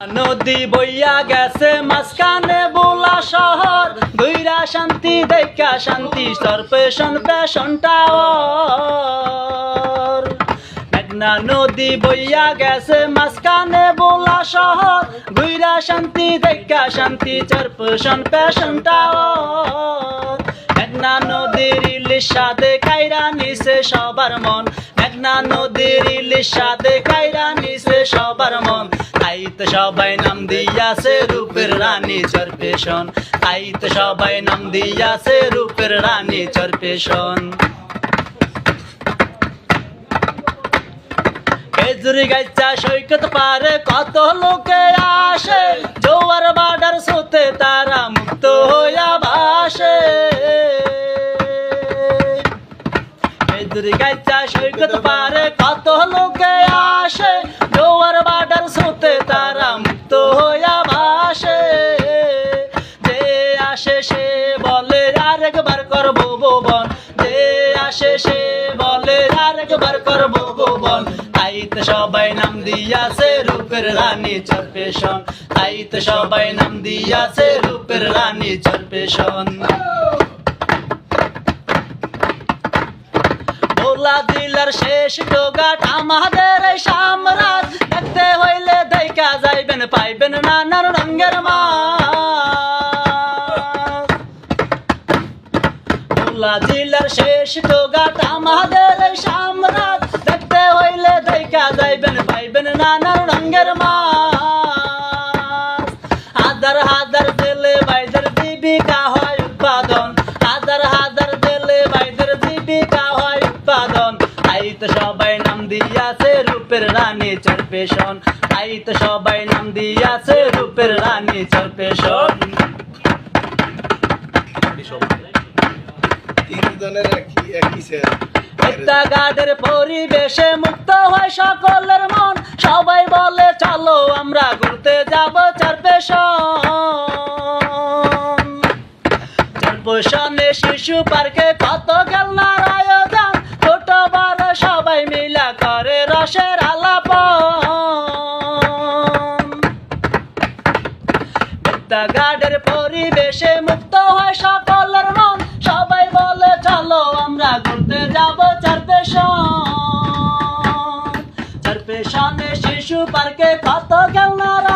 নদী বইয়া গেছে মাঝখানে বোলা শহর, ঘুইরা শান্তি দেখা শান্তি স্তর পেশন পেশন টাওয়ার। মেঘনা নদী বইয়া গেছে মাঝখানে বোলা শহর, ঘুইরা শান্তি দেখা শান্তি স্তর পেশন পেশন টাওয়ার। মেঘনা নদীর ইলিশ সাথে কাইরা নিছে সবার মন, মেঘনা নদীর ইলিশ সাথে কাইরা নিছে সবার মন। তাইতে সবাই নাম দিয়াছে রূপের রানী চরপেশন, তাইতে সবাই নাম দিয়াছে রূপের রানী চরপেশন। খেজুরি গাইচা সৈকত পারে কত লোকে আসে, জোয়ার বাডার সোতে তারা মুক্ত হইয়া ভাসে। খেজুরি গাইচা সৈকত পারে কত লোকে আসে, জোয়ার বাডার সোতে তারা মুক্ত হইয়া ভাসে। যে আসে সে বলে আরেকবার করবো ভুবন, যে আসে সে বলে আরেকবার করবো ভুবন। তাইতে সবাই নাম দিয়াছে রূপের রানী চরপেশন, তাইতে সবাই নাম দিয়াছে রূপের রানী চরপেশন। ভোলা দিলার শেষ ডোগাট আমাদের এই সাম্রাজ, দেখতে হইলে দেখা যাইবেন পাইবেন নানান রঙের মাছ। ভোলা জেলার শেষ ডোগাট আমাদের এই সাম্রাজ, দেখতে হইলে দেখা যাইবেন পাইবেন নানান রঙের মাছ। হাজার হাজার জেলে বাইদের জীবিকা হয় উৎপাদন, হাজার হাজার জেলে বাইদের জীবিকা হয় উৎপাদন। তাইতে সবাই নাম দিয়াছে রূপের রানী চরপেশন, তাইতে সবাই নাম দিয়াছে রূপের রানী চরপেশন। একটা গাডের পরিবেশে মুক্ত হয় সকলের মন, সবাই বলে চলো আমরা ঘুরতে যাব চরপেশন। চরপেশনে শিশু পার্কে কত খেলনার আয়োজন, ছোট বড় সবাই মিলা করে রসের আলাপন। একটা গাডের পরিবেশে মুক্ত হয় সকলের মন, সবাই বলে চলো আমরা ঘুরতে যাব চরপেশন। চরপেশনে শিশু পার্কে কত খেলনার